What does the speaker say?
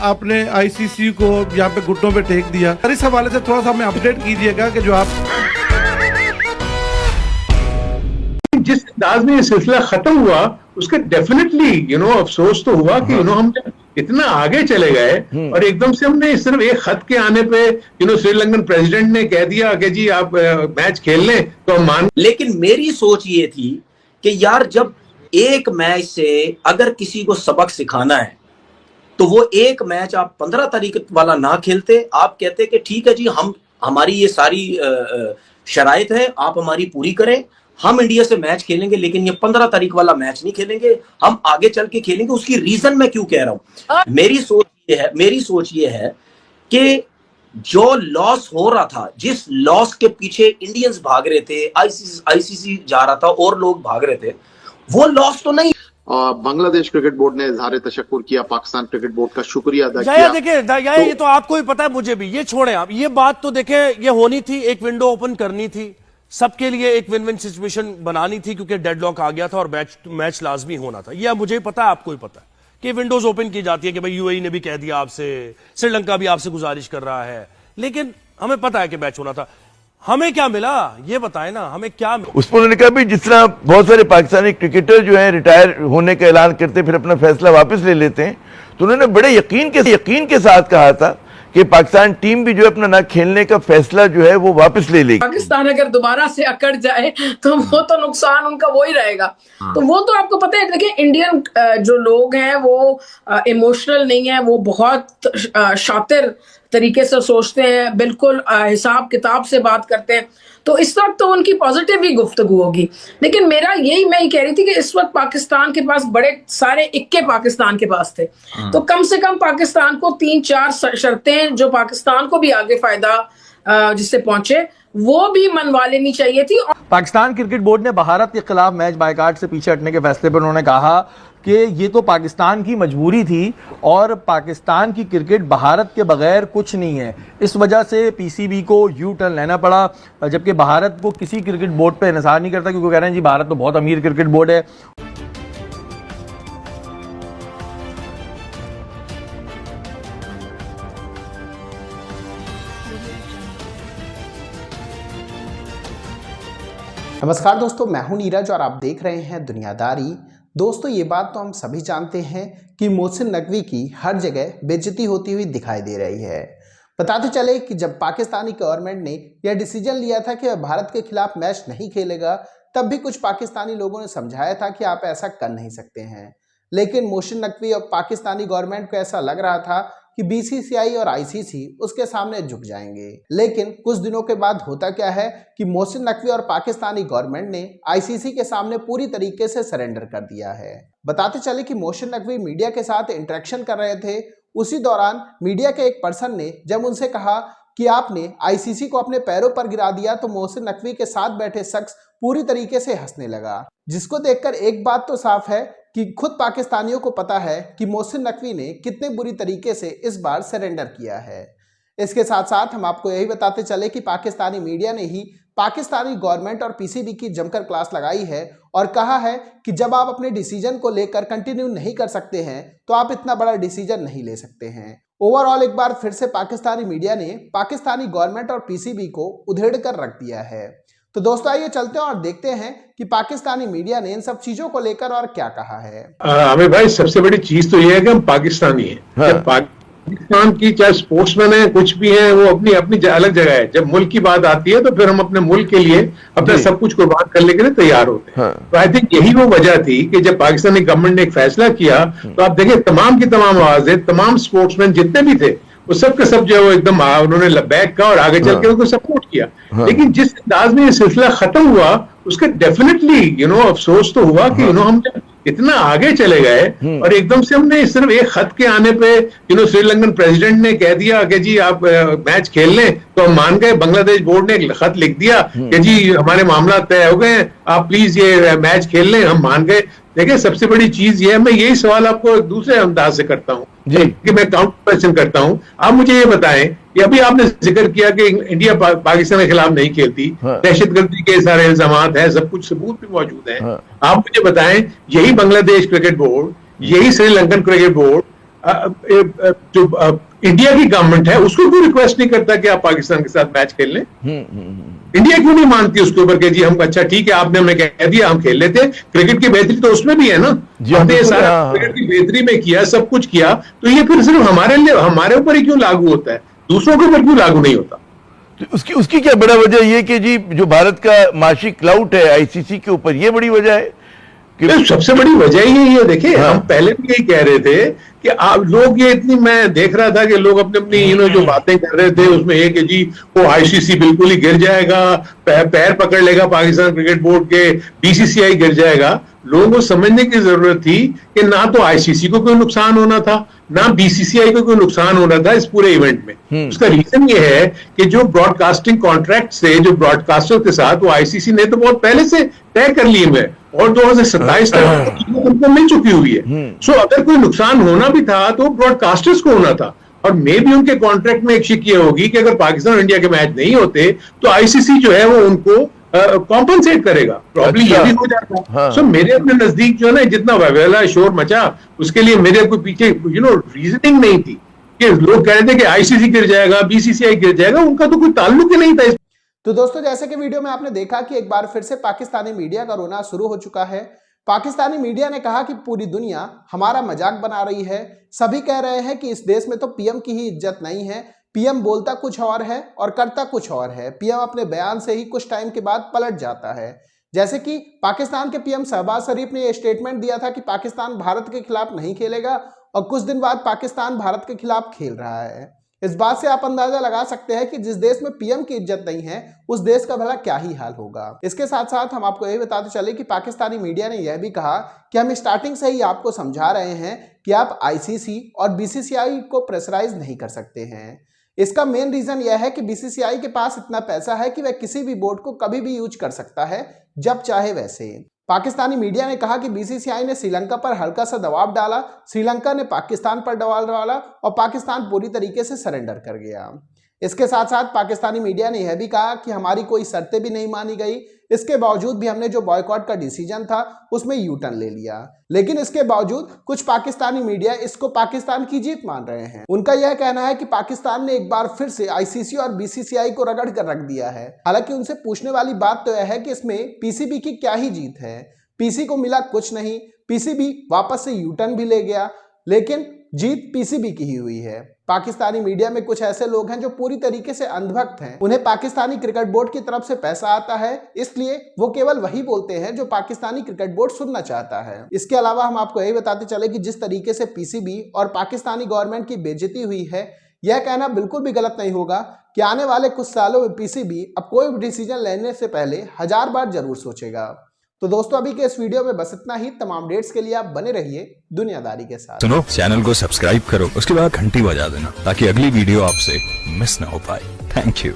आपने आईसीसी को यहाँ पे घुटनों पे टेक दिया। इस हवाले से थोड़ा सा हमें अपडेट कीजिएगा कि जो आप जिस अंदाज में ये सिलसिला खत्म हुआ उसके डेफिनेटली अफसोस तो हुआ कि हम इतना आगे चले गए और एकदम से हमने सिर्फ एक खत के आने पे श्रीलंकन प्रेसिडेंट ने कह दिया कि जी आप मैच खेल लें तो हम मान। लेकिन मेरी सोच ये थी कि यार जब एक मैच से अगर किसी को सबक सिखाना है तो वो एक मैच आप 15 तारीख वाला ना खेलते, आप कहते कि ठीक है जी हमारी ये सारी शराइत है, आप हमारी पूरी करें, हम इंडिया से मैच खेलेंगे लेकिन ये 15 तारीख वाला मैच नहीं खेलेंगे, हम आगे चल के खेलेंगे। उसकी रीजन मैं क्यों कह रहा हूं, मेरी सोच ये है कि जो लॉस हो रहा था, जिस लॉस के पीछे इंडियंस भाग रहे थे, आईसीसी जा रहा था और लोग भाग रहे थे, वो लॉस तो नहीं। बांग्लादेश क्रिकेट बोर्ड ने इजहार तशक्कुर किया, पाकिस्तान क्रिकेट बोर्ड का शुक्रिया अदा किया। देखिए ये तो आपको भी पता है, मुझे भी, ये छोड़े आप, ये बात तो देखें, ये होनी थी, एक विंडो ओपन करनी थी, सबके लिए एक विन विन सिचुएशन बनानी थी क्योंकि डेडलॉक आ गया था और मैच लाजमी होना था। ये मुझे पता है, आपको भी पता है कि विंडोज ओपन की जाती है कि भाई यूएई ने भी कह दिया आपसे, श्रीलंका भी आपसे गुजारिश कर रहा है, लेकिन हमें पता है कि मैच होना था। हमें क्या मिला ये बताएं ना, हमें क्या मिला? उस पर उन्होंने कहा भी जिस तरह बहुत सारे पाकिस्तानी क्रिकेटर जो हैं रिटायर होने का ऐलान करते फिर अपना फैसला वापस ले लेते हैं, तो उन्होंने बड़े यकीन के साथ कहा था कि पाकिस्तान टीम भी जो है अपना ना खेलने का फैसला जो है वो वापस ले लेगी। पाकिस्तान अगर दोबारा से अकड़ जाए तो वो तो नुकसान उनका वो ही रहेगा। तो वो तो आपको पता है, देखिए इंडियन जो लोग हैं वो इमोशनल नहीं है, वो बहुत शातिर तरीके से सोचते हैं, बिल्कुल हिसाब किताब से बात करते हैं। तो इस वक्त तो उनकी पॉजिटिव ही गुफ्तगू होगी, लेकिन मैं यही कह रही थी कि इस वक्त पाकिस्तान के पास बड़े सारे इक्के पाकिस्तान के पास थे, तो कम से कम पाकिस्तान को 3-4 शर्तें जो पाकिस्तान को भी आगे फायदा जिससे पहुंचे वो भी मनवा लेनी चाहिए थी। पाकिस्तान क्रिकेट बोर्ड ने भारत के खिलाफ मैच बायकाट से पीछे हटने के फैसले पर उन्होंने कहा कि ये तो पाकिस्तान की मजबूरी थी और पाकिस्तान की क्रिकेट भारत के बगैर कुछ नहीं है, इस वजह से पीसीबी को यू टर्न लेना पड़ा, जबकि भारत को किसी क्रिकेट बोर्ड पे इन्हिसार नहीं करता क्योंकि कह रहे हैं जी भारत तो बहुत अमीर क्रिकेट बोर्ड है। नमस्कार दोस्तों, मैं हूं नीरज और आप देख रहे हैं दुनियादारी। दोस्तों ये बात तो हम सभी जानते हैं कि मोहसिन नकवी की हर जगह बेइज्जती होती हुई दिखाई दे रही है। बताते चले कि जब पाकिस्तानी गवर्नमेंट ने यह डिसीजन लिया था कि वह भारत के खिलाफ मैच नहीं खेलेगा, तब भी कुछ पाकिस्तानी लोगों ने समझाया था कि आप ऐसा कर नहीं सकते हैं, लेकिन मोहसिन नकवी और पाकिस्तानी गवर्नमेंट को ऐसा लग रहा था कि बीसीसीआई और आईसीसी उसके सामने झुक जाएंगे। लेकिन कुछ दिनों के बाद होता क्या है कि मोहसिन नकवी और पाकिस्तानी गवर्नमेंट ने आईसीसी के सामने पूरी तरीके से सरेंडर कर दिया है। बताते चले कि मोहसिन नकवी मीडिया के साथ इंटरेक्शन कर रहे थे, उसी दौरान मीडिया के एक पर्सन ने जब उनसे कहा कि आपने आईसीसी को अपने पैरों पर गिरा दिया, तो मोहसिन नकवी के साथ बैठे शख्स पूरी तरीके से हंसने लगा, जिसको देखकर एक बात तो साफ है कि खुद पाकिस्तानियों को पता है कि मोहसिन नकवी ने कितने बुरी तरीके से इस बार सरेंडर किया है। इसके साथ साथ हम आपको यही बताते चले कि पाकिस्तानी मीडिया ने ही पाकिस्तानी गवर्नमेंट और पीसीबी की जमकर क्लास लगाई है और कहा है कि जब आप अपने डिसीजन को लेकर कंटिन्यू नहीं कर सकते हैं तो आप इतना बड़ा डिसीजन नहीं ले सकते हैं। ओवरऑल एक बार फिर से पाकिस्तानी मीडिया ने पाकिस्तानी गवर्नमेंट और पीसीबी को उधेड़ कर रख दिया है। तो दोस्तों आइए चलते हैं और देखते हैं कि पाकिस्तानी मीडिया ने इन सब चीजों को लेकर और क्या कहा है। आमिर भाई, सबसे बड़ी चीज तो ये है कि हम पाकिस्तानी हैं। हाँ। पाकिस्तान की चाहे स्पोर्ट्समैन है, कुछ भी है, वो अपनी अपनी अलग जगह है। जब मुल्क की बात आती है तो फिर हम अपने मुल्क के लिए अपना सब कुछ कुर्बान करने के लिए तैयार होते हैं। हाँ। तो आई थिंक यही वो वजह थी कि जब पाकिस्तानी गवर्नमेंट ने एक फैसला किया तो आप देखिए तमाम की तमाम आवाजें, तमाम स्पोर्ट्समैन जितने भी थे वो सब के सब जो है वो एकदम उन्होंने बैक का और आगे चल के उनको सपोर्ट किया। लेकिन जिस अंदाज में ये सिलसिला खत्म हुआ उसके डेफिनेटली अफसोस तो हुआ कि हम इतना आगे चले गए और एकदम से हमने सिर्फ एक खत के आने पे श्रीलंकन प्रेसिडेंट ने कह दिया कि जी आप मैच खेल लें तो हम मान गए। बांग्लादेश बोर्ड ने एक खत लिख दिया कि जी हमारे मामला तय हो गए, आप प्लीज ये मैच खेल लें, हम मान गए। देखिए सबसे बड़ी चीज ये है, मैं यही सवाल आपको दूसरे अंदाज से करता हूँ कि मैं काउंटर क्वेश्चन करता हूँ। आप मुझे ये बताएं कि अभी आपने जिक्र किया कि इंडिया पाकिस्तान के खिलाफ नहीं खेलती, दहशतगर्दी के सारे इल्जामात हैं, सब कुछ सबूत भी मौजूद हैं। आप मुझे बताएं यही बांग्लादेश क्रिकेट बोर्ड, यही श्रीलंकन क्रिकेट बोर्ड जो इंडिया की गवर्नमेंट है उसको क्यों रिक्वेस्ट नहीं करता कि आप पाकिस्तान के साथ मैच खेल लें? इंडिया क्यों नहीं मानती उसके ऊपर कि जी हम अच्छा ठीक है आपने हमें कह दिया हम खेल लेते हैं। क्रिकेट की बेहतरी तो उसमें भी है ना, हमने सारा क्रिकेट की बेहतरी में किया, सब कुछ किया, तो ये फिर सिर्फ हमारे ऊपर ही क्यों लागू होता है, दूसरों के ऊपर क्यों लागू नहीं होता? तो उसकी क्या बड़ा वजह ये कि जी जो भारत का माशी क्लाउट है आईसीसी के ऊपर, ये बड़ी वजह है कि सबसे बड़ी वजह ही यही है। देखिए हम पहले भी यही कह रहे थे कि आप लोग ये इतनी, मैं देख रहा था कि लोग अपनी जो बातें कर रहे थे उसमें ये कि जी वो आईसीसी बिल्कुल ही गिर जाएगा, पैर पकड़ लेगा पाकिस्तान क्रिकेट बोर्ड के, बीसीसीआई गिर जाएगा। लोगों को समझने की जरूरत थी कि ना तो आईसीसी को कोई नुकसान होना था, ना बीसीसीआई को कोई नुकसान होना था इस पूरे इवेंट में। उसका रीजन ये है कि जो ब्रॉडकास्टिंग कॉन्ट्रैक्ट से जो ब्रॉडकास्टर के साथ वो आईसीसी ने तो बहुत पहले से तय कर लिए हुए और 2027 तक उनको मिल चुकी हुई है। सो अगर कोई नुकसान होना भी था तो ब्रॉडकास्टर्स को होना था, और मे भी उनके कॉन्ट्रैक्ट में एक शिक ये होगी कि अगर पाकिस्तान और इंडिया के मैच नहीं होते तो आईसीसी जो है वो उनको कॉम्पनसेट करेगा, प्रॉब्लम ये भी हो जाता है। सो मेरे अपने नजदीक जो है ना जितना वैवेला शोर मचा उसके लिए मेरे कोई पीछे रीजनिंग नहीं थी कि लोग कह रहे थे कि आईसीसी गिर जाएगा, बीसीसीआई गिर जाएगा, उनका तो कोई ताल्लुक ही नहीं था। तो दोस्तों जैसे कि वीडियो में आपने देखा कि एक बार फिर से पाकिस्तानी मीडिया का रोना शुरू हो चुका है। पाकिस्तानी मीडिया ने कहा कि पूरी दुनिया हमारा मजाक बना रही है, सभी कह रहे हैं कि इस देश में तो पीएम की ही इज्जत नहीं है, पीएम बोलता कुछ और है और करता कुछ और है, पीएम अपने बयान से ही कुछ टाइम के बाद पलट जाता है। जैसे कि पाकिस्तान के पीएम शहबाज शरीफ ने यह स्टेटमेंट दिया था कि पाकिस्तान भारत के खिलाफ नहीं खेलेगा और कुछ दिन बाद पाकिस्तान भारत के खिलाफ खेल रहा है। इस बात से आप अंदाजा लगा सकते हैं कि जिस देश में पीएम की इज्जत नहीं है उस देश का भला क्या ही हाल होगा। इसके साथ साथ हम आपको यही बताते चले कि पाकिस्तानी मीडिया ने यह भी कहा कि हम स्टार्टिंग से ही आपको समझा रहे हैं कि आप आईसीसी और बीसीसीआई को प्रेशराइज नहीं कर सकते हैं। इसका मेन रीजन यह है कि बीसीसीआई के पास इतना पैसा है कि वह किसी भी बोर्ड को कभी भी यूज कर सकता है जब चाहे वैसे। पाकिस्तानी मीडिया ने कहा कि बीसीसीआई ने श्रीलंका पर हल्का सा दबाव डाला, श्रीलंका ने पाकिस्तान पर दबाव डाला और पाकिस्तान पूरी तरीके से सरेंडर कर गया। इसके साथ साथ पाकिस्तानी मीडिया ने यह भी कहा कि हमारी कोई शर्तें भी नहीं मानी गई, इसके बावजूद भी हमने जो बॉयकॉट का डिसीजन था उसमें यू टर्न ले लिया। लेकिन इसके बावजूद कुछ पाकिस्तानी मीडिया इसको पाकिस्तान की जीत मान रहे हैं। उनका यह कहना है कि पाकिस्तान ने एक बार फिर से आईसीसी और बीसीसीआई को रगड़ कर रख दिया है। हालांकि उनसे पूछने वाली बात तो यह है कि इसमें पीसीबी की क्या ही जीत है। पीसी को मिला कुछ नहीं, पीसीबी वापस से यू टर्न भी ले गया, लेकिन जीत पीसीबी की ही हुई है। पाकिस्तानी मीडिया में कुछ ऐसे लोग हैं जो पूरी तरीके से अंधभक्त हैं। उन्हें पाकिस्तानी क्रिकेट बोर्ड की तरफ से पैसा आता है, इसलिए वो केवल वही बोलते हैं जो पाकिस्तानी क्रिकेट बोर्ड सुनना चाहता है। इसके अलावा हम आपको यही बताते चले कि जिस तरीके से पीसीबी और पाकिस्तानी गवर्नमेंट की बेइज्जती हुई है, यह कहना बिल्कुल भी गलत नहीं होगा कि आने वाले कुछ सालों में पीसीबी अब कोई भी डिसीजन लेने से पहले 1000 बार जरूर सोचेगा। तो दोस्तों अभी के इस वीडियो में बस इतना ही। तमाम अपडेट्स के लिए आप बने रहिए दुनियादारी के साथ। सुनो, चैनल को सब्सक्राइब करो, उसके बाद घंटी बजा देना ताकि अगली वीडियो आपसे मिस ना हो पाए। Thank you.